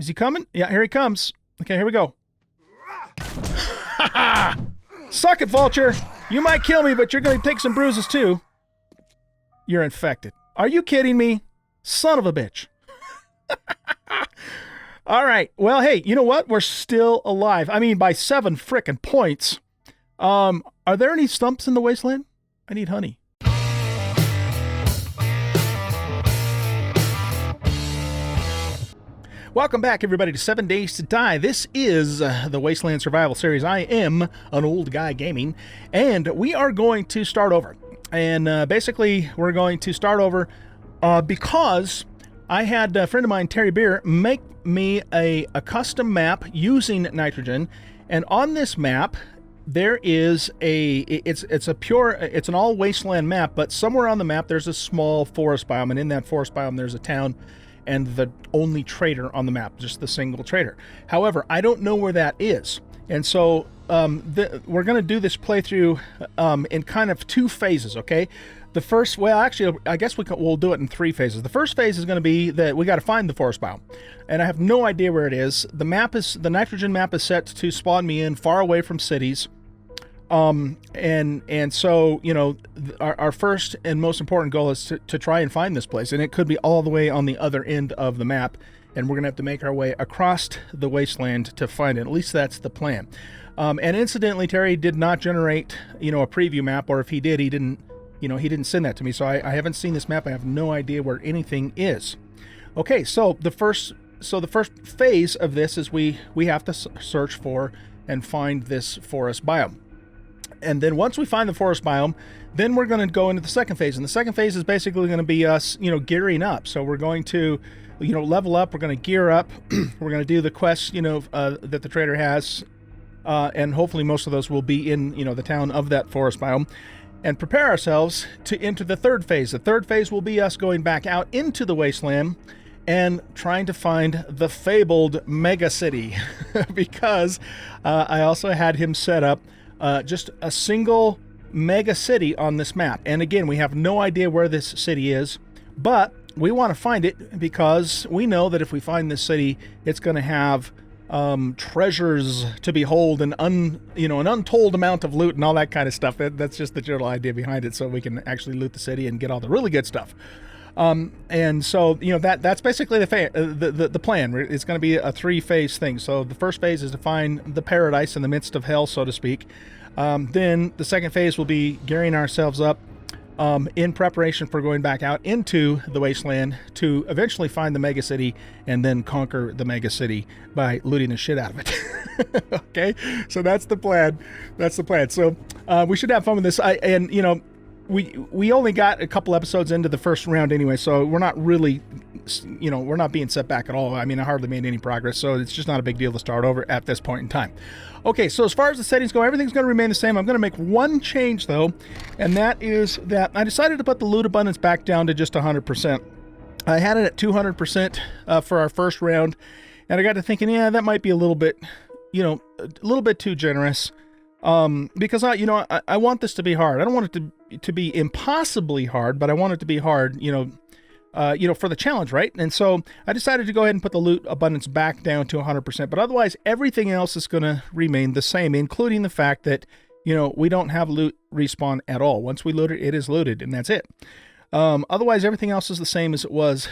Is he coming? Yeah, here he comes. Okay, here we go. Suck it, vulture. You might kill me, but you're going to take some bruises too. You're infected. Are you kidding me? Son of a bitch. All right. Well, hey, you know what? We're still alive. I mean, by 7 frickin' points. Are there any stumps in the wasteland? I need honey. Welcome back, everybody, to 7 Days to Die. This is the Wasteland Survival Series. I am an old guy gaming, and we are going to start over. And basically, we're going to start over because I had a friend of mine, Terry Beer, make me a custom map using nitrogen. And on this map, there is it's an all wasteland map, but somewhere on the map, there's a small forest biome. And in that forest biome, there's a town and the only trader on the map, just the single trader. However, I don't know where that is. And so we're going to do this playthrough in kind of 2 phases, okay? The first, well, actually, I guess we'll do it in 3 phases. The first phase is going to be that we got to find the forest biome. And I have no idea where it is. The nitrogen map is set to spawn me in far away from cities. And so, you know, our first and most important goal is to try and find this place. And it could be all the way on the other end of the map. And we're going to have to make our way across the wasteland to find it. At least that's the plan. And incidentally, Terry did not generate, you know, a preview map, or if he did, he didn't send that to me. So I haven't seen this map. I have no idea where anything is. Okay, so the first phase of this is we have to search for and find this forest biome. And then once we find the forest biome, then we're going to go into the second phase. And the second phase is basically going to be us, you know, gearing up. So we're going to, you know, level up. We're going to gear up. We're going to do the quests, you know, that the trader has. And hopefully most of those will be in, you know, the town of that forest biome. And prepare ourselves to enter the third phase. The third phase will be us going back out into the wasteland and trying to find the fabled mega city. Because I also had him set up just a single mega city on this map. And again, we have no idea where this city is, but we want to find it because we know that if we find this city, it's going to have treasures to behold and an untold amount of loot and all that kind of stuff. That's just the general idea behind it, so we can actually loot the city and get all the really good stuff. And so, you know, that's basically the plan. It's going to be a 3-phase thing. So the first phase is to find the paradise in the midst of hell, so to speak. Then the second phase will be gearing ourselves up in preparation for going back out into the wasteland to eventually find the mega city and then conquer the mega city by looting the shit out of it. Okay, so that's the plan. So we should have fun with this. We only got a couple episodes into the first round anyway, so we're not really, you know, we're not being set back at all. I mean, I hardly made any progress, so it's just not a big deal to start over at this point in time. Okay, so as far as the settings go, everything's going to remain the same. I'm going to make one change, though, and that is that I decided to put the loot abundance back down to just 100%. I had it at 200% for our first round, and I got to thinking, yeah, that might be a little bit, you know, a little bit too generous. Because I want this to be hard. I don't want it to be impossibly hard, but I want it to be hard, for the challenge, right? And so I decided to go ahead and put the loot abundance back down to 100%, but otherwise everything else is going to remain the same, including the fact that, you know, we don't have loot respawn at all. Once we loot it, it is looted, and that's it. Otherwise, everything else is the same as it was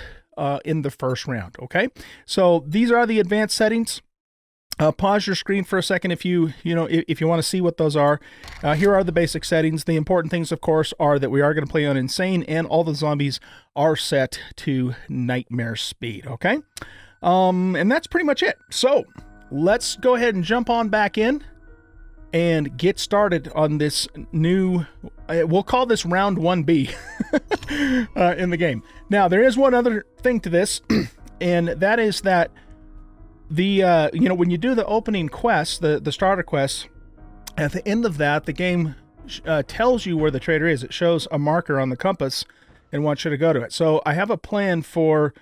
in the first round, okay? So these are the advanced settings. Pause your screen for a second if you want to see what those are. Here are the basic settings. The important things, of course, are that we are going to play on Insane, and all the zombies are set to nightmare speed, okay? And that's pretty much it. So let's go ahead and jump on back in and get started on this new, we'll call this round 1B in the game. Now, there is one other thing to this, and that is that when you do the opening quest, the starter quest, at the end of that, the game tells you where the trader is. It shows a marker on the compass and wants you to go to it. So I have a plan for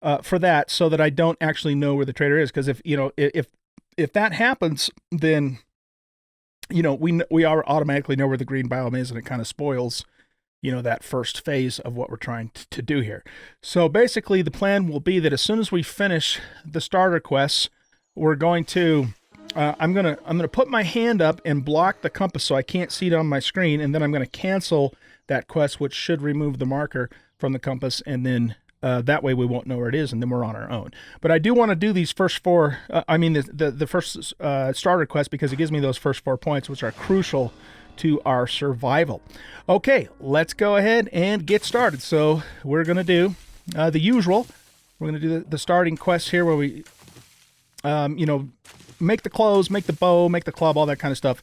that, so that I don't actually know where the trader is. Because if that happens, then we automatically know where the green biome is, and it kind of spoils that first phase of what we're trying to do here. So basically the plan will be that as soon as we finish the starter quests, we're going to, I'm gonna put my hand up and block the compass so I can't see it on my screen, and then I'm gonna cancel that quest, which should remove the marker from the compass, and then that way we won't know where it is, and then we're on our own. But I do want to do these first four, the first starter quest, because it gives me those first 4 points, which are crucial to our survival. Okay, let's go ahead and get started. So we're going to do the usual. We're going to do the starting quest here where we, make the clothes, make the bow, make the club, all that kind of stuff,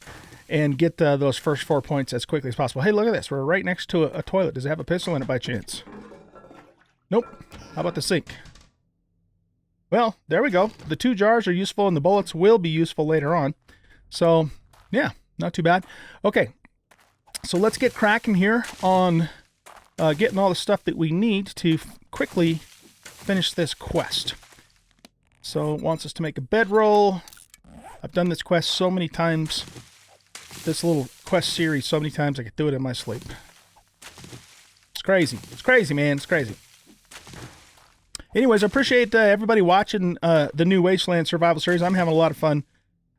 and get those first 4 points as quickly as possible. Hey, look at this. We're right next to a toilet. Does it have a pistol in it by chance? Nope. How about the sink? Well, there we go. The 2 jars are useful, and the bullets will be useful later on. So, yeah. Not too bad. Okay, so let's get cracking here on getting all the stuff that we need to quickly finish this quest. So it wants us to make a bedroll. I've done this quest so many times, this little quest series so many times I could do it in my sleep. It's crazy. It's crazy, man. It's crazy. Anyways, I appreciate everybody watching the new Wasteland Survival Series. I'm having a lot of fun.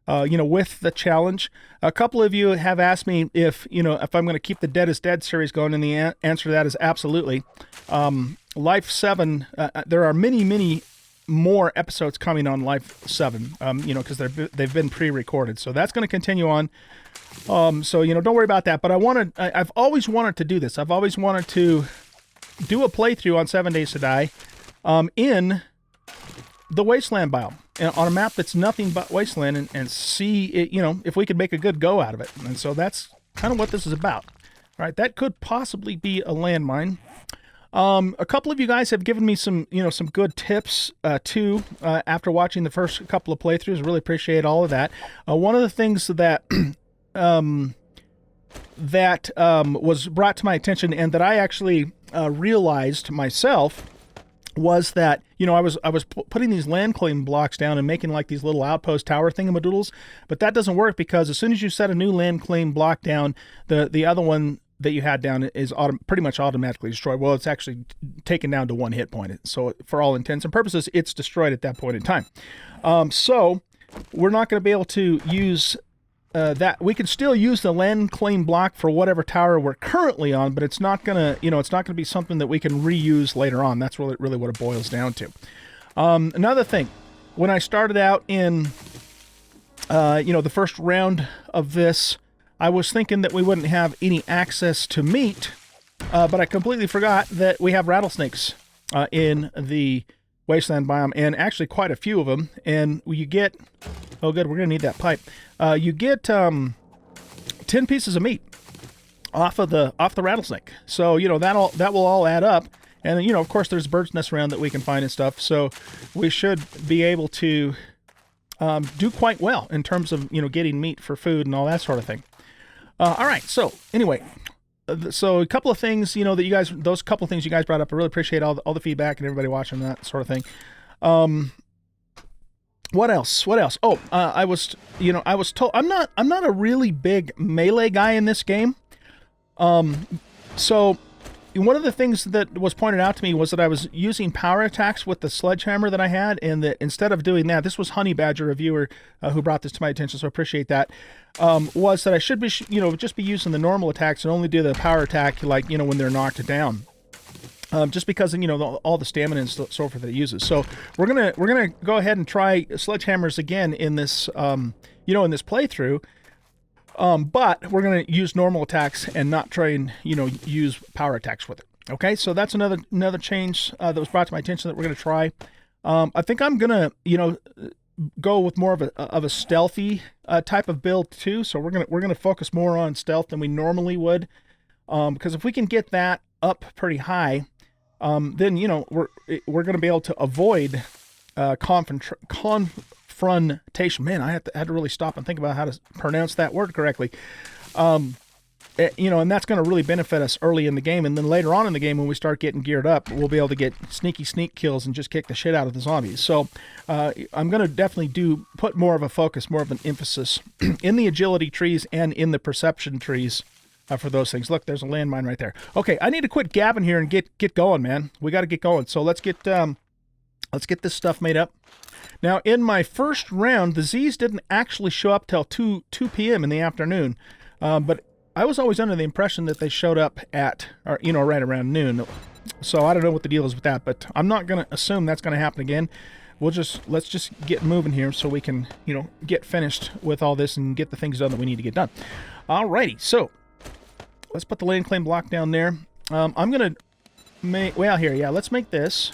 With the challenge. A couple of you have asked me if I'm going to keep the Dead is Dead series going, and the answer to that is absolutely. Life 7, there are many more episodes coming on Life 7, because they've been pre-recorded. So that's going to continue on. So, don't worry about that. But I've always wanted to do this. I've always wanted to do a playthrough on 7 Days to Die in the Wasteland biome, on a map that's nothing but Wasteland, and see it, if we could make a good go out of it. And so that's kind of what this is about. All right, that could possibly be a landmine. A couple of you guys have given me some good tips too after watching the first couple of playthroughs. Really appreciate all of that. One of the things that was brought to my attention, and that I actually realized myself, was that I was putting these land claim blocks down and making like these little outpost tower thingamadoodles, but that doesn't work, because as soon as you set a new land claim block down, the other one that you had down is pretty much automatically destroyed. Well, it's actually taken down to 1 hit point, so for all intents and purposes, it's destroyed at that point in time. So we're not going to be able to use that. We can still use the land claim block for whatever tower we're currently on, but it's not gonna, it's not gonna be something that we can reuse later on. That's really what it boils down to. Another thing, when I started out in, the first round of this, I was thinking that we wouldn't have any access to meat, but I completely forgot that we have rattlesnakes in the Wasteland biome, and actually quite a few of them. And you get, oh good, we're gonna need that pipe. You get 10 pieces of meat off the rattlesnake. So that will all add up. And of course there's birds nests around that we can find and stuff. So we should be able to do quite well in terms of getting meat for food and all that sort of thing. All right. So anyway. So a couple of things, those couple of things you guys brought up, I really appreciate all the feedback and everybody watching, that sort of thing. What else? Oh, I was told I'm not a really big melee guy in this game. So one of the things that was pointed out to me was that I was using power attacks with the sledgehammer that I had, and that instead of doing that, this was Honey Badger, a viewer who brought this to my attention, so I appreciate that, was that I should be, just be using the normal attacks and only do the power attack, like, when they're knocked down. Just because all the stamina and so forth that it uses. So we're gonna go ahead and try sledgehammers again in this, in this playthrough. But we're going to use normal attacks and not try and, use power attacks with it. Okay, so that's another change that was brought to my attention that we're going to try. I think I'm going to, go with more of a stealthy type of build too. So we're going to focus more on stealth than we normally would. Because if we can get that up pretty high, then, we're going to be able to avoid confrontation. Man, I had to really stop and think about how to pronounce that word correctly. And that's going to really benefit us early in the game. And then later on in the game, when we start getting geared up, we'll be able to get sneak kills and just kick the shit out of the zombies. So I'm going to definitely put more of a focus, more of an emphasis in the agility trees and in the perception trees for those things. Look, there's a landmine right there. Okay, I need to quit gabbing here and get going, man. We got to get going. So let's get this stuff made up. Now, in my first round, the Z's didn't actually show up till 2 p.m. in the afternoon, but I was always under the impression that they showed up at, or, you know, right around noon. So I don't know what the deal is with that, but I'm not going to assume that's going to happen again. Let's just get moving here so we can, you know, get finished with all this and get the things done that we need to get done. Alrighty, so let's put the land claim block down there. I'm gonna make, well, here, yeah, let's make this,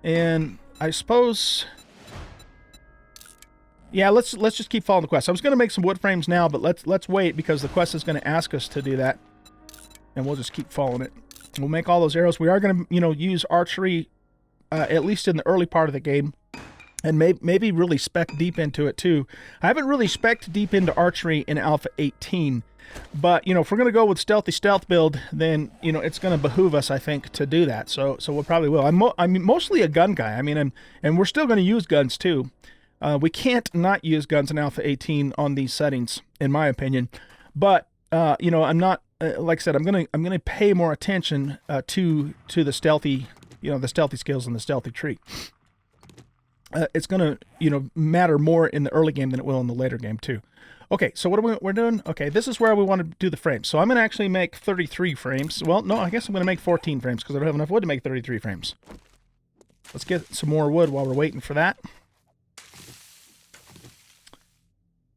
and I suppose, yeah, let's just keep following the quest. I was gonna make some wood frames now, but let's wait because the quest is gonna ask us to do that, and we'll just keep following it. We'll make all those arrows. We are gonna, you know, use archery. At least in the early part of the game, and maybe really spec deep into it too. I haven't really spec'd deep into archery in Alpha 18, but, you know, if we're going to go with stealthy stealth build, then, you know, it's going to behoove us, I think, to do that. So we'll probably will. I'm mostly a gun guy. I mean, and we're still going to use guns too. We can't not use guns in Alpha 18 on these settings, in my opinion. But you know, I'm not like I said. I'm gonna pay more attention to the stealthy. You know, the stealthy skills and the stealthy tree. It's going to, you know, matter more in the early game than it will in the later game, too. Okay, so what are we're doing? Okay, this is where we want to do the frames. So I'm going to actually make 33 frames. Well, no, I guess I'm going to make 14 frames because I don't have enough wood to make 33 frames. Let's get some more wood while we're waiting for that.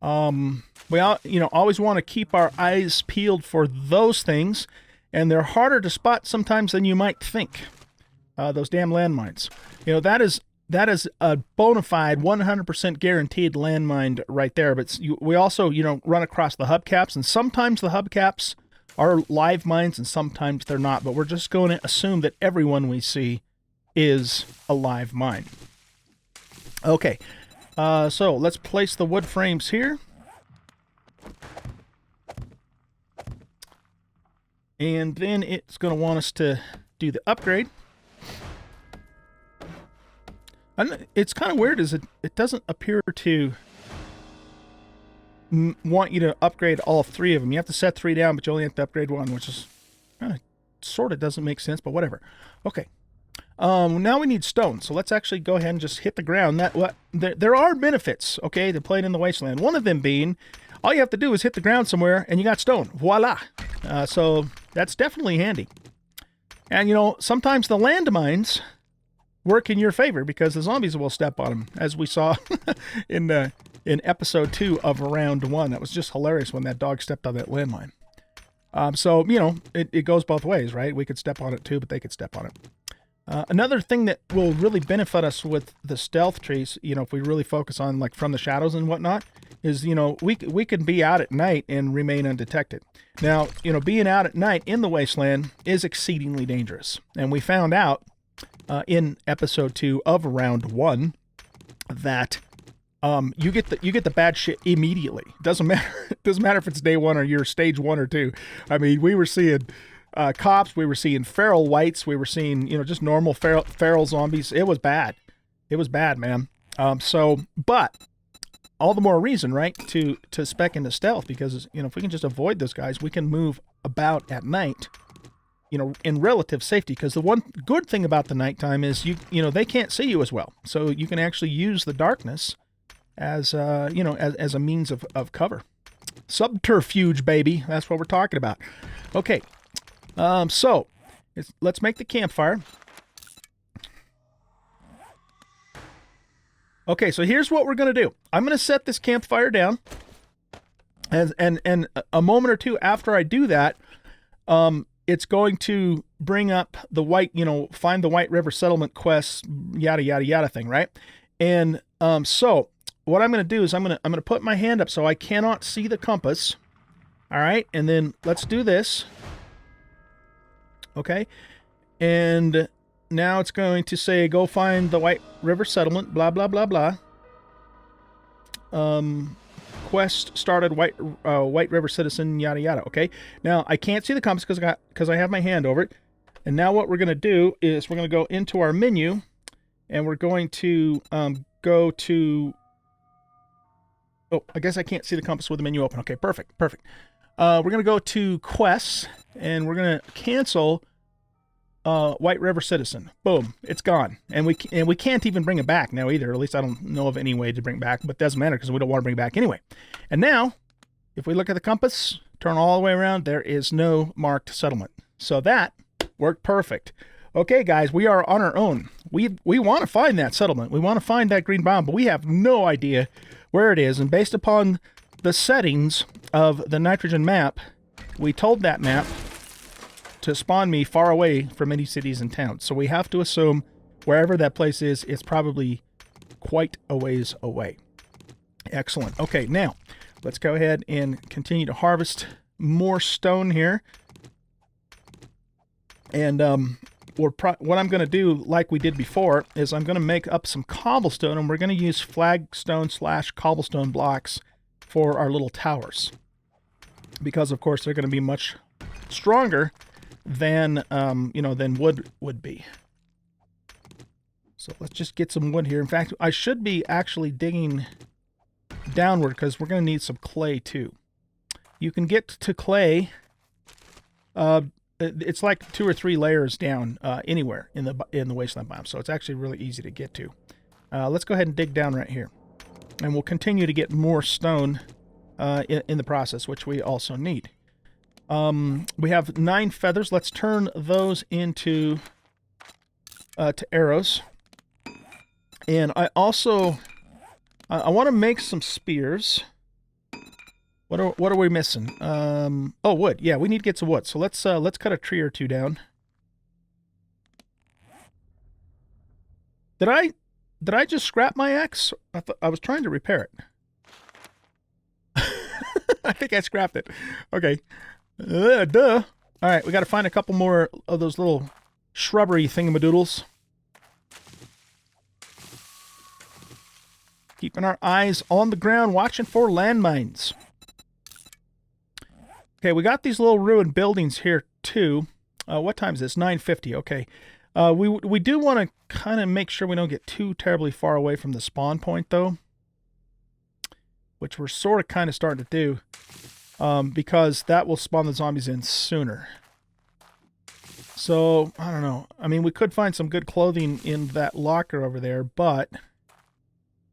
We all, you know, always want to keep our eyes peeled for those things, and they're harder to spot sometimes than you might think. Those damn landmines. You know, that is a bona fide 100% guaranteed landmine right there. But we also, you know, run across the hubcaps, and sometimes the hubcaps are live mines and sometimes they're not. But we're just going to assume that everyone we see is a live mine. Okay, so let's place the wood frames here. And then it's going to want us to do the upgrade. And it's kind of weird, is it doesn't appear to want you to upgrade all 3 of them. You have to set 3 down, but you only have to upgrade 1, which is kind of sort of doesn't make sense, but whatever. Okay. Now we need stone, so let's actually go ahead and just hit the ground. There are benefits, okay, to playing in the Wasteland. One of them being, all you have to do is hit the ground somewhere, and you got stone. Voila! So that's definitely handy. And, you know, sometimes the landmines work in your favor because the zombies will step on them, as we saw in episode 2 of round 1. That was just hilarious when that dog stepped on that landmine. So, you know, it goes both ways, right? We could step on it too, but they could step on it. Another thing that will really benefit us with the stealth trees, you know, if we really focus on, like, from the shadows and whatnot, is, you know, we can be out at night and remain undetected. Now, you know, being out at night in the Wasteland is exceedingly dangerous. And we found out in episode 2 of round 1 that you get the bad shit immediately. Doesn't matter if it's day 1 or you're stage 1 or 2. I mean, we were seeing cops, we were seeing feral whites, we were seeing, you know, just normal feral zombies. It was bad. It was bad, man. But all the more reason, right, to spec into stealth, because, you know, if we can just avoid those guys, we can move about at night, you know, in relative safety. Because the one good thing about the nighttime is you know, they can't see you as well, so you can actually use the darkness as you know, as a means of cover. Subterfuge, baby. That's what we're talking about. Okay, so let's make the campfire. Okay, so here's what we're going to do. I'm going to set this campfire down, and a moment or two after I do that, it's going to bring up the white, you know, find the White River Settlement quest, yada, yada, yada thing, right? And so what I'm going to do is I'm going to put my hand up so I cannot see the compass, all right? And then let's do this, okay? And now it's going to say, go find the White River Settlement, blah, blah, blah, blah. Quest started, White River Citizen, yada, yada, okay? Now, I can't see the compass because I have my hand over it. And now what we're going to do is we're going to go into our menu, and we're going to go to... Oh, I guess I can't see the compass with the menu open. Okay, perfect, perfect. We're going to go to quests, and we're going to cancel White River Citizen. Boom, it's gone. And we can't even bring it back now either. At least I don't know of any way to bring it back, but it doesn't matter because we don't want to bring it back anyway. And now, if we look at the compass, turn all the way around, there is no marked settlement. So that worked perfect. Okay, guys, we are on our own. We want to find that settlement. We want to find that green biome, but we have no idea where it is. And based upon the settings of the nitrogen map, we told that map to spawn me far away from any cities and towns. So we have to assume wherever that place is, it's probably quite a ways away. Excellent. Okay, now let's go ahead and continue to harvest more stone here. And what I'm going to do, like we did before, is I'm going to make up some cobblestone, and we're going to use flagstone / cobblestone blocks for our little towers. Because, of course, they're going to be much stronger than, than wood would be. So let's just get some wood here. In fact, I should be actually digging downward because we're going to need some clay too. You can get to clay. It's like 2 or 3 layers down anywhere in the wasteland biome, so it's actually really easy to get to. Let's go ahead and dig down right here, and we'll continue to get more stone in the process, which we also need. We have 9 feathers. Let's turn those into to arrows. And I also I want to make some spears. What are we missing? Oh, wood. Yeah, we need to get some wood. So let's cut a tree or 2 down. Did I just scrap my axe? I was trying to repair it. I think I scrapped it. Okay. Duh. All right, we got to find a couple more of those little shrubbery thingamadoodles. Keeping our eyes on the ground, watching for landmines. Okay, we got these little ruined buildings here too. What time is this? 9:50. Okay. We do want to kind of make sure we don't get too terribly far away from the spawn point though, which we're sort of kind of starting to do, because that will spawn the zombies in sooner. So, I don't know. I mean, we could find some good clothing in that locker over there, but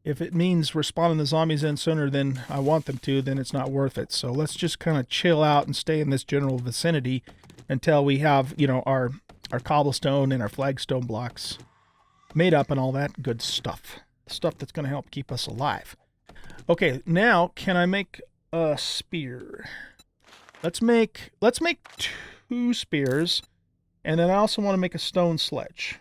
if it means we're spawning the zombies in sooner than I want them to, then it's not worth it. So let's just kind of chill out and stay in this general vicinity until we have, our cobblestone and our flagstone blocks made up and all that good stuff. Stuff that's going to help keep us alive. Okay, now can I make a spear? Let's make 2 spears, and then I also want to make a stone sledge.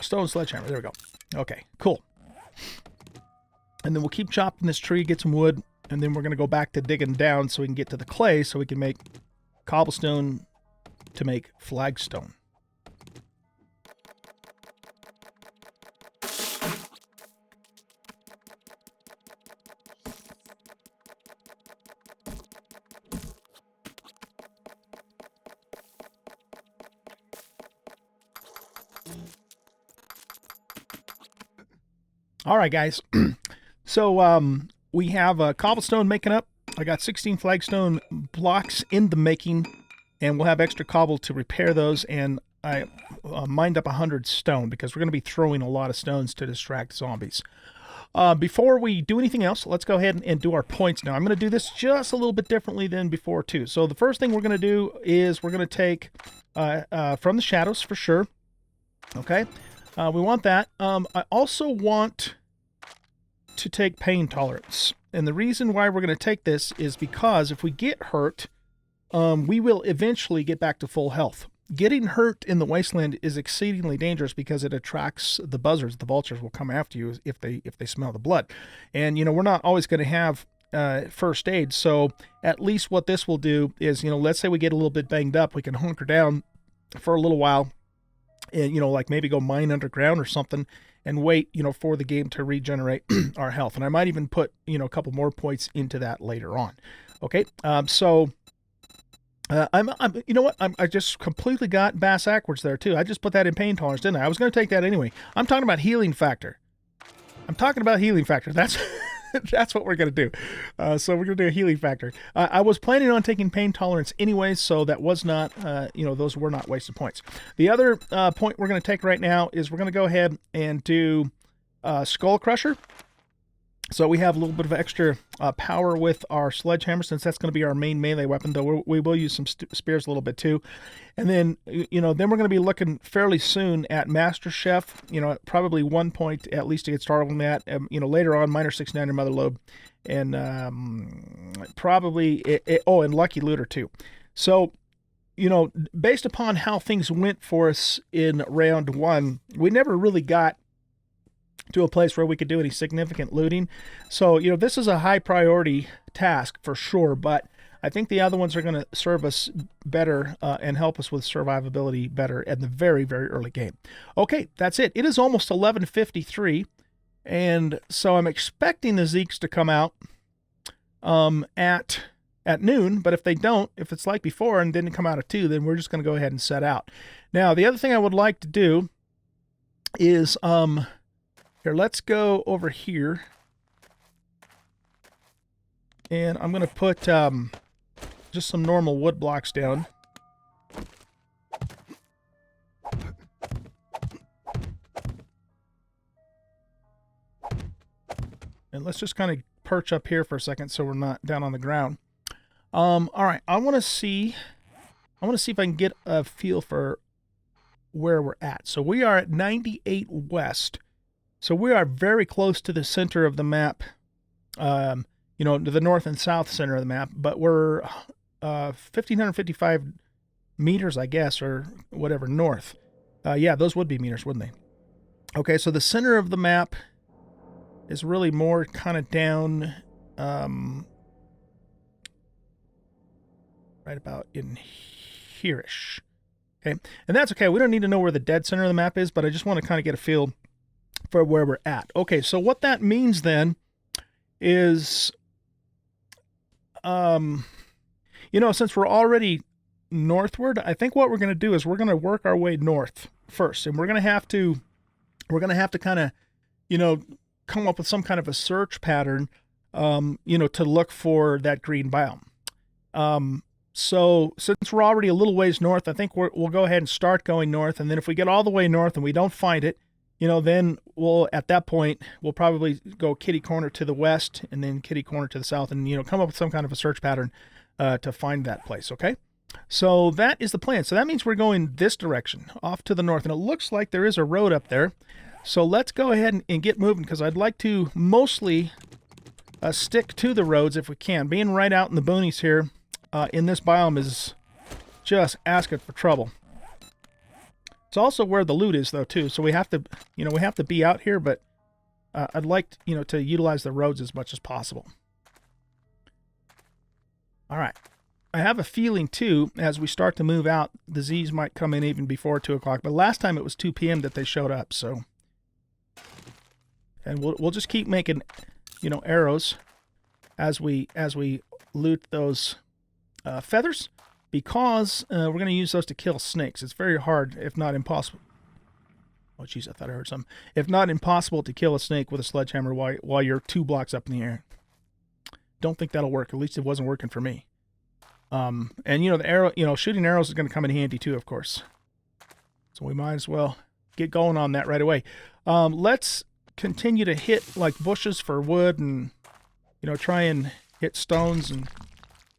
Stone sledgehammer. There we go. Okay, cool. And then we'll keep chopping this tree, get some wood, and then we're going to go back to digging down so we can get to the clay so we can make cobblestone to make flagstone. All right, guys. So we have cobblestone making up. I got 16 flagstone blocks in the making, and we'll have extra cobble to repair those. And I mined up 100 stone because we're going to be throwing a lot of stones to distract zombies. Before we do anything else, let's go ahead and do our points now. I'm going to do this just a little bit differently than before, too. So the first thing we're going to do is we're going to take from the shadows for sure. Okay. We want that. I also want to take pain tolerance. And the reason why we're going to take this is because if we get hurt, we will eventually get back to full health. Getting hurt in the wasteland is exceedingly dangerous because it attracts the buzzards. The vultures will come after you if they smell the blood. And, we're not always going to have first aid. So at least what this will do is, let's say we get a little bit banged up, we can hunker down for a little while and, like maybe go mine underground or something and wait, for the game to regenerate our health. And I might even put, a couple more points into that later on. Okay. So you know what? I just completely got bass backwards there too. I just put that in pain tolerance, didn't I? I was going to take that anyway. I'm talking about healing factor. That's That's what we're going to do. So we're going to do a healing factor. I was planning on taking pain tolerance anyways, so that was not, those were not wasted points. The other point we're going to take right now is we're going to go ahead and do Skull Crusher. So we have a little bit of extra power with our sledgehammer, since that's going to be our main melee weapon, though we will use some spears a little bit too. And then, then we're going to be looking fairly soon at Master Chef, probably 1 point at least to get started on that. Later on, Miner 69 or Mother Lobe, and probably, and Lucky Looter too. So, based upon how things went for us in round 1, we never really got to a place where we could do any significant looting. So, this is a high priority task for sure, but I think the other ones are going to serve us better and help us with survivability better in the very, very early game. Okay, that's it. It is almost 11:53, and so I'm expecting the Zeeks to come out at noon, but if they don't, if it's like before and didn't come out at 2, then we're just going to go ahead and set out. Now, the other thing I would like to do is here, let's go over here, and I'm going to put just some normal wood blocks down. And let's just kind of perch up here for a second so we're not down on the ground. All right, I want to see if I can get a feel for where we're at. So we are at 98 west. So we are very close to the center of the map, to the north and south center of the map, but we're 1,555 meters, I guess, or whatever, north. Yeah, those would be meters, wouldn't they? Okay, so the center of the map is really more kind of down, right about in here-ish. Okay, and that's okay. We don't need to know where the dead center of the map is, but I just want to kind of get a feel for where we're at. Okay, so what that means then is, since we're already northward, I think what we're going to do is we're going to work our way north first, and we're going to have to kind of, come up with some kind of a search pattern, to look for that green biome. So since we're already a little ways north, I think we'll go ahead and start going north, and then if we get all the way north and we don't find it, then at that point, we'll probably go kitty corner to the west and then kitty corner to the south and, come up with some kind of a search pattern to find that place, okay? So that is the plan. So that means we're going this direction, off to the north, and it looks like there is a road up there. So let's go ahead and get moving, because I'd like to mostly stick to the roads if we can. Being right out in the boonies here in this biome is just asking for trouble. It's also where the loot is, though, too. So we have to, be out here, but I'd like, to utilize the roads as much as possible. All right. I have a feeling, too, as we start to move out, the Z's might come in even before 2 o'clock. But last time it was 2 p.m. that they showed up, so. And we'll just keep making, arrows as we loot those feathers. Because we're going to use those to kill snakes. It's very hard, if not impossible. Oh, jeez, I thought I heard something. If not impossible to kill a snake with a sledgehammer while you're 2 blocks up in the air. Don't think that'll work. At least it wasn't working for me. And, the arrow, shooting arrows is going to come in handy too, of course. So we might as well get going on that right away. Let's continue to hit, like, bushes for wood and, try and hit stones and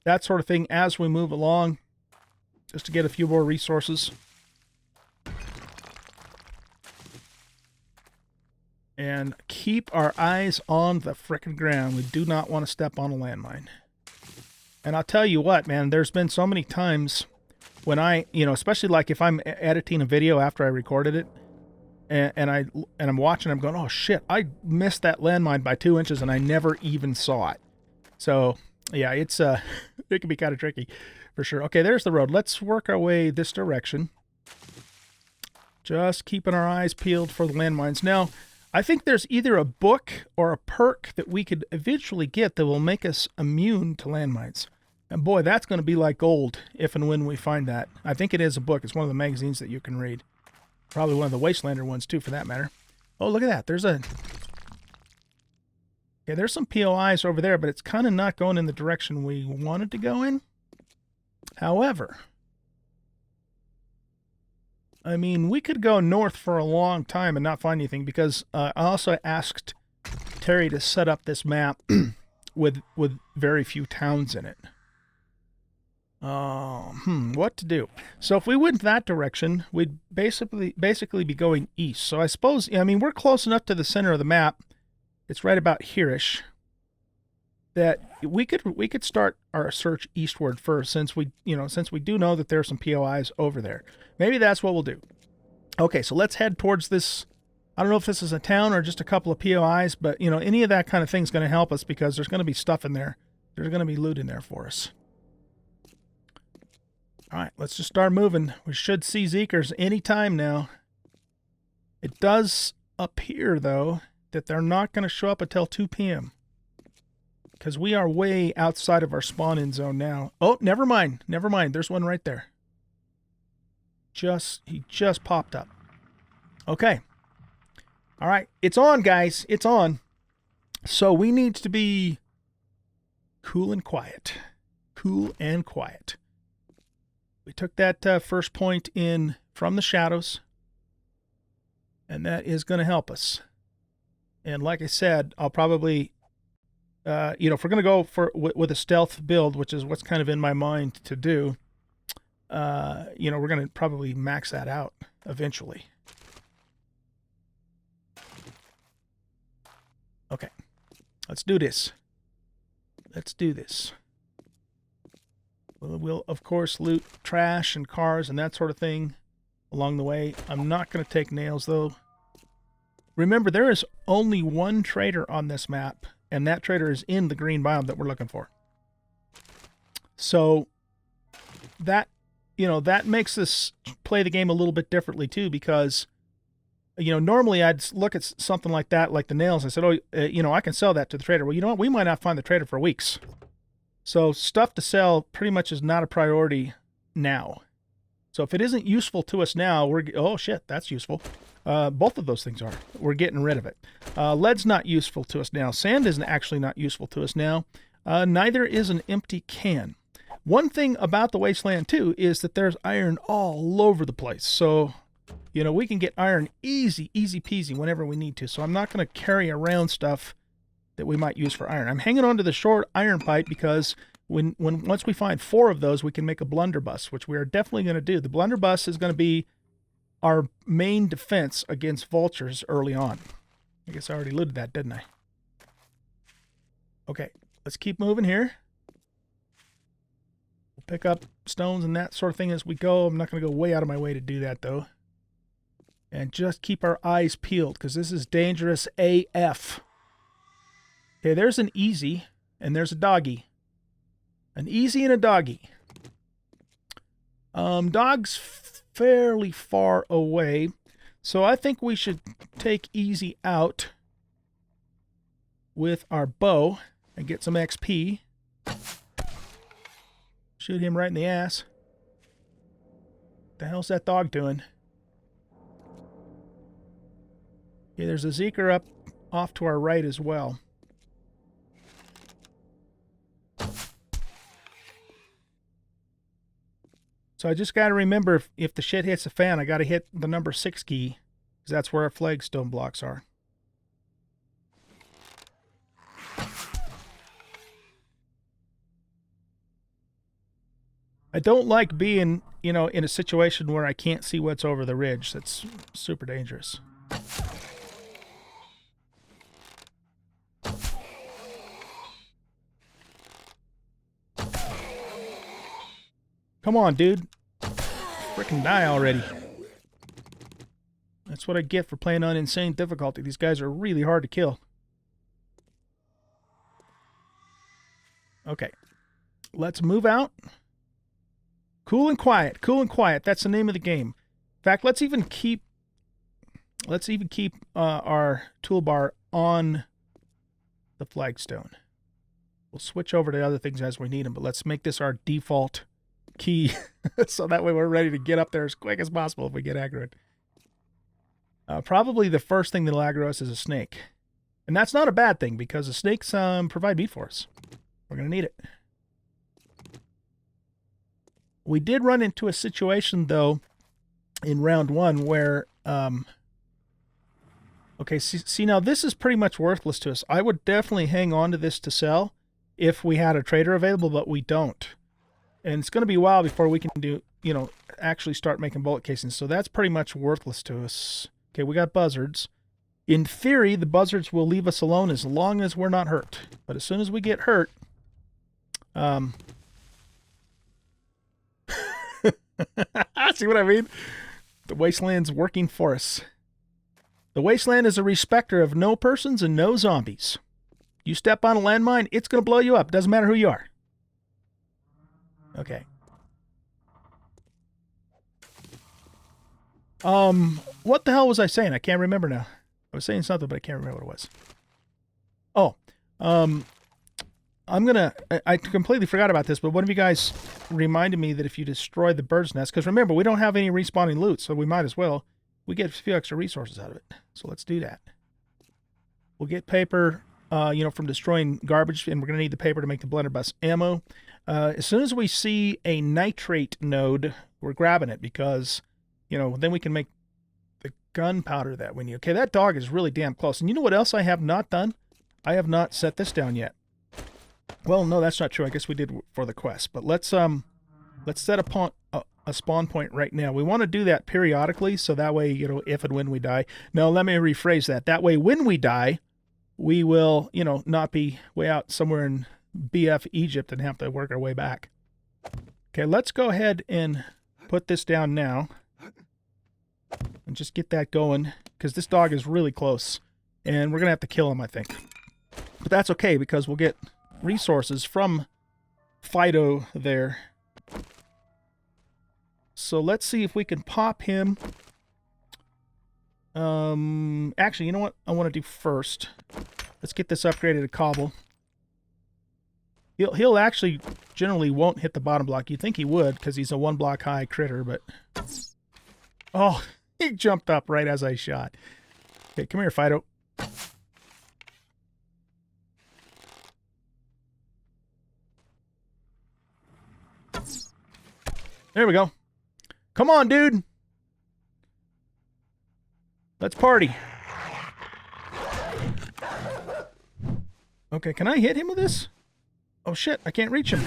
that sort of thing as we move along, just to get a few more resources. And keep our eyes on the frickin' ground. We do not want to step on a landmine. And I'll tell you what, man, there's been so many times when I, especially like if I'm editing a video after I recorded it, and I'm watching, I'm going, oh shit, I missed that landmine by 2 inches and I never even saw it. So yeah, it's it can be kind of tricky for sure. Okay, there's the road. Let's work our way this direction. Just keeping our eyes peeled for the landmines. Now, I think there's either a book or a perk that we could eventually get that will make us immune to landmines. And boy, that's going to be like gold if and when we find that. I think it is a book. It's one of the magazines that you can read. Probably one of the Wastelander ones too, for that matter. Oh, look at that. There's a Okay, there's some POIs over there, but it's kind of not going in the direction we wanted to go in. However, I mean, we could go north for a long time and not find anything, because I also asked Terry to set up this map with very few towns in it. What to do? So if we went that direction, we'd basically be going east. So I suppose, I mean, we're close enough to the center of the map. It's right about here-ish, that we could start our search eastward first, since we do know that there are some POIs over there. Maybe that's what we'll do. Okay, so let's head towards this. I don't know if this is a town or just a couple of POIs, but any of that kind of thing is going to help us, because there's going to be stuff in there. There's going to be loot in there for us. All right, let's just start moving. We should see Zeekers any time now. It does appear, though, that they're not going to show up until 2 p.m. because we are way outside of our spawn-in zone now. Oh, never mind. Never mind. There's one right there. He just popped up. Okay. All right. It's on, guys. It's on. So we need to be cool and quiet. Cool and quiet. We took that first point in from the shadows, and that is going to help us. And like I said, I'll probably, if we're going to go with a stealth build, which is what's kind of in my mind to do, we're going to probably max that out eventually. Okay, let's do this. Let's do this. We'll, of course, loot trash and cars and that sort of thing along the way. I'm not going to take nails, though. Remember, there is only one trader on this map, and that trader is in the green biome that we're looking for. So that, that makes us play the game a little bit differently, too, because, normally I'd look at something like that, like the nails, and I said, I can sell that to the trader. Well, you know what? We might not find the trader for weeks. So stuff to sell pretty much is not a priority now. So if it isn't useful to us now, oh shit, that's useful. Both of those things are. We're getting rid of it. Lead's not useful to us now. Sand is actually not useful to us now. Neither is an empty can. One thing about the Wasteland, too, is that there's iron all over the place. So, we can get iron easy peasy whenever we need to. So I'm not going to carry around stuff that we might use for iron. I'm hanging on to the short iron pipe because once we find 4 of those, we can make a blunderbuss, which we are definitely going to do. The blunderbuss is going to be our main defense against vultures early on. I guess I already alluded to that, didn't I? Okay, let's keep moving here. We'll pick up stones and that sort of thing as we go. I'm not going to go way out of my way to do that, though. And just keep our eyes peeled, because this is dangerous AF. Okay, there's an easy, and there's a doggy. An easy and a doggy. Dog's fairly far away, so I think we should take easy out with our bow and get some XP. Shoot him right in the ass. What the hell's that dog doing? Okay, there's a Zeeker up off to our right as well. So I just got to remember, if the shit hits the fan, I got to hit the number 6 key, because that's where our flagstone blocks are. I don't like being, in a situation where I can't see what's over the ridge. That's super dangerous. Come on, dude. Frickin' die already. That's what I get for playing on insane difficulty. These guys are really hard to kill. Okay. Let's move out. Cool and quiet. Cool and quiet. That's the name of the game. In fact, let's even keep our toolbar on the flagstone. We'll switch over to other things as we need them, but let's make this our default key so that way we're ready to get up there as quick as possible if we get aggroed. Probably the first thing that'll aggro us is a snake. And that's not a bad thing, because the snakes provide meat for us. We're going to need it. We did run into a situation, though, in round 1 where... okay, see, now this is pretty much worthless to us. I would definitely hang on to this to sell if we had a trader available, but we don't. And it's going to be a while before we can do, you know, actually start making bullet casings. So that's pretty much worthless to us. Okay, we got buzzards. In theory, the buzzards will leave us alone as long as we're not hurt. But as soon as we get hurt, see what I mean? The Wasteland's working for us. The Wasteland is a respecter of no persons and no zombies. You step on a landmine, it's going to blow you up. Doesn't matter who you are. Okay. What the hell was I saying? I can't remember now. I was saying something, but I can't remember what it was. Oh, I completely forgot about this, but one of you guys reminded me that if you destroy the bird's nest, because remember, we don't have any respawning loot, so we might as well. We get a few extra resources out of it. So let's do that. We'll get paper, you know, from destroying garbage, and we're going to need the paper to make the blunderbuss ammo. As soon as we see a nitrate node, we're grabbing it, because, you know, then we can make the gunpowder that we need. Okay, that dog is really damn close. And you know what else I have not done? I have not set this down yet. Well, no, that's not true. I guess we did for the quest. But let's set a spawn point right now. We want to do that periodically, so that way, you know, if and when we die. No, let me rephrase that. That way, when we die, we will, you know, not be way out somewhere in BF Egypt and have to work our way back. Okay, let's go ahead and put this down now. And just get that going, because this dog is really close. And we're going to have to kill him, I think. But that's okay, because we'll get resources from Fido there. So let's see if we can pop him. Actually, you know what I want to do first? Let's get this upgraded to cobble. He'll actually generally won't hit the bottom block. You'd think he would, because he's a 1 block high critter, but... Oh, he jumped up right as I shot. Okay, come here, Fido. There we go. Come on, dude. Let's party. Okay, can I hit him with this? Oh, shit, I can't reach him.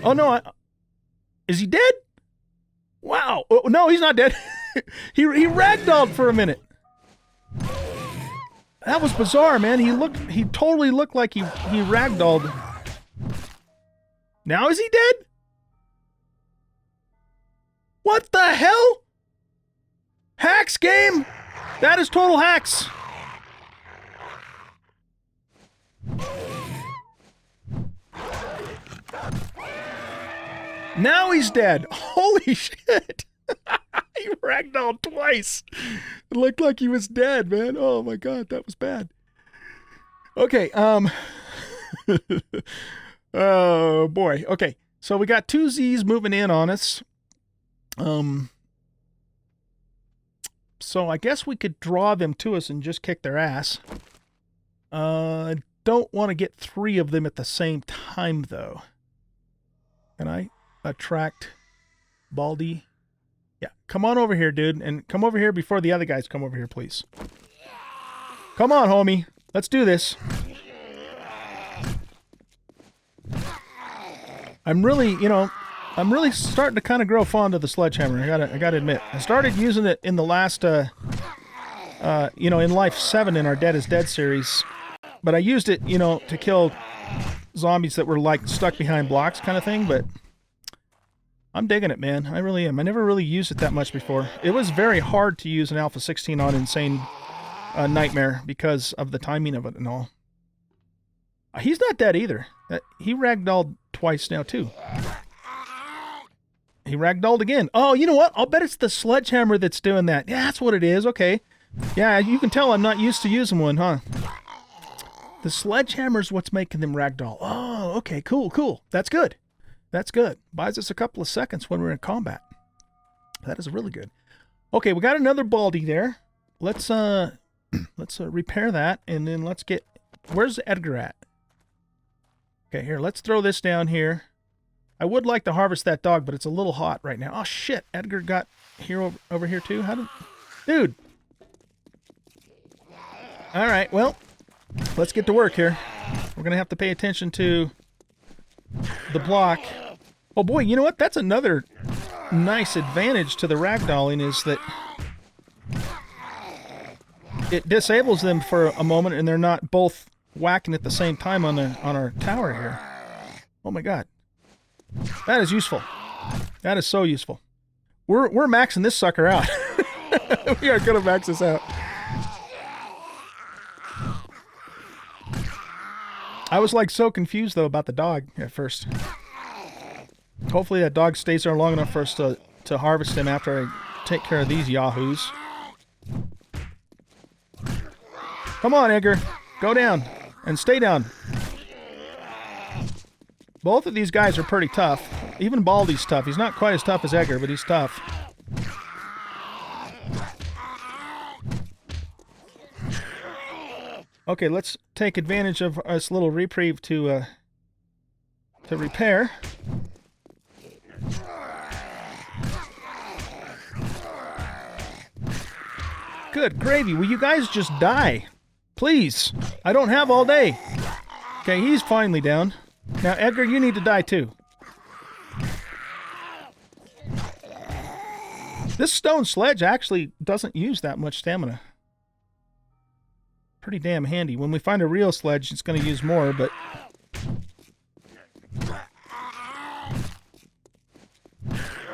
Oh, no, is he dead? Wow. Oh, no, he's not dead. he ragdolled for a minute. That was bizarre, man. He totally looked like he ragdolled. Now is he dead? What the hell? Hacks game? That is total hacks. Now he's dead. Holy shit. He ragdolled twice. It looked like he was dead, man. Oh my god, that was bad. Okay, oh boy. Okay, so we got 2 Z's moving in on us. So I guess we could draw them to us and just kick their ass. I don't want to get 3 of them at the same time, though. Can I attract Baldy? Yeah, come on over here, dude. And come over here before the other guys come over here, please. Come on, homie. Let's do this. I'm really starting to kind of grow fond of the sledgehammer. I gotta admit. I started using it in the last, in Life 7 in our Dead is Dead series. But I used it, to kill zombies that were, like, stuck behind blocks kind of thing, but I'm digging it, man. I really am. I never really used it that much before. It was very hard to use an Alpha 16 on Insane-Nightmare because of the timing of it and all. He's not dead either. He ragdolled twice now, too. He ragdolled again. Oh, you know what? I'll bet it's the sledgehammer that's doing that. Yeah, that's what it is. Okay. Yeah, you can tell I'm not used to using one, huh? The sledgehammer's what's making them ragdoll. Oh, okay. Cool. That's good. That's good. Buys us a couple of seconds when we're in combat. That is really good. Okay, we got another Baldy there. Let's repair that, and then let's get Where's Edgar at? Okay, here, let's throw this down here. I would like to harvest that dog, but it's a little hot right now. Oh, shit. Edgar got here over here, too? How did... Dude. All right, well, let's get to work here. We're going to have to pay attention to the block. Oh, boy, you know what? That's another nice advantage to the ragdolling is that it disables them for a moment, and they're not both whacking at the same time on our tower here. Oh, my God. That is useful. That is so useful. We're maxing this sucker out. We are going to max this out. I was like so confused though about the dog at first. Hopefully that dog stays there long enough for us to harvest him after I take care of these yahoos. Come on, Edgar. Go down and stay down. Both of these guys are pretty tough. Even Baldy's tough. He's not quite as tough as Edgar, but he's tough. Okay, let's take advantage of this little reprieve to repair. Good gravy. Will you guys just die? Please. I don't have all day. Okay, he's finally down. Now, Edgar, you need to die too. This stone sledge actually doesn't use that much stamina. Pretty damn handy. When we find a real sledge, it's going to use more, but...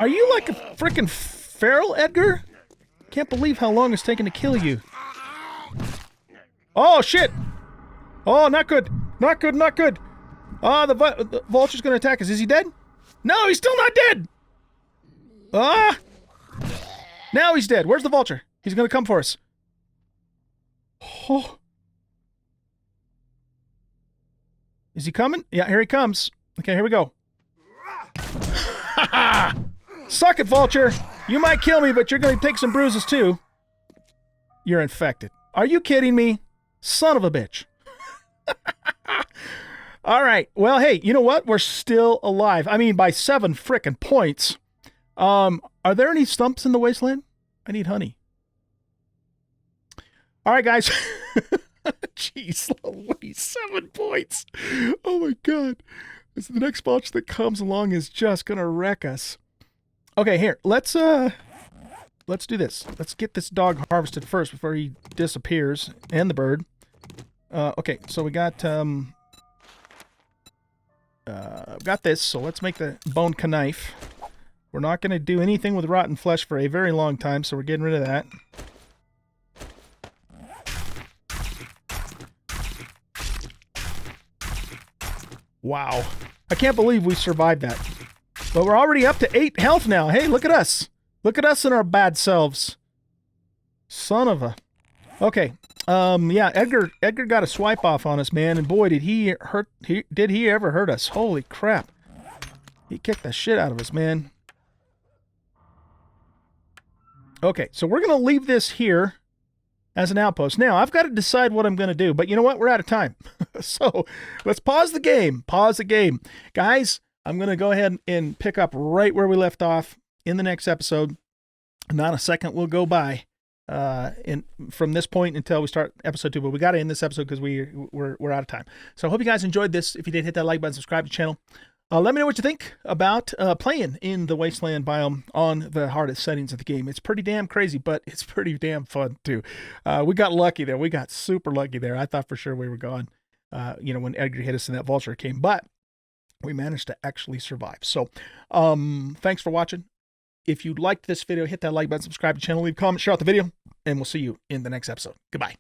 Are you like a freaking feral, Edgar? Can't believe how long it's taken to kill you. Oh, shit! Oh, not good. Not good, not good. Oh, the vulture's going to attack us. Is he dead? No, he's still not dead! Ah! Now he's dead. Where's the vulture? He's going to come for us. Oh. Is he coming? Yeah, here he comes. Okay, here we go. Suck it, vulture! You might kill me, but you're going to take some bruises too. You're infected. Are you kidding me? Son of a bitch. All right. Well, hey, you know what? We're still alive. I mean, by 7 frickin' points. Are there any stumps in the wasteland? I need honey. All right, guys. Jeez Louise, 7 points. Oh my God. The next vulture that comes along is just gonna wreck us. Okay, here. Let's do this. Let's get this dog harvested first before he disappears, and the bird. Okay, so we got this. So let's make the bone knife. We're not gonna do anything with rotten flesh for a very long time, so we're getting rid of that. Wow. I can't believe we survived that. But we're already up to 8 health now. Hey, look at us. Look at us and our bad selves. Son of a... Okay. Yeah, Edgar got a swipe off on us, man. And boy, did he ever hurt us. Holy crap. He kicked the shit out of us, man. Okay, so we're going to leave this here as an outpost. Now, I've got to decide what I'm going to do, but you know what? We're out of time. So, let's pause the game. Pause the game. Guys, I'm going to go ahead and pick up right where we left off in the next episode. Not a second will go by from this point until we start episode 2, but we got to end this episode because we're out of time. So, I hope you guys enjoyed this. If you did, hit that like button, subscribe to the channel. Let me know what you think about playing in the Wasteland biome on the hardest settings of the game. It's pretty damn crazy, but it's pretty damn fun, too. We got lucky there. We got super lucky there. I thought for sure we were gone, when Edgar hit us and that vulture came. But we managed to actually survive. So thanks for watching. If you liked this video, hit that like button, subscribe to the channel, leave a comment, share out the video, and we'll see you in the next episode. Goodbye.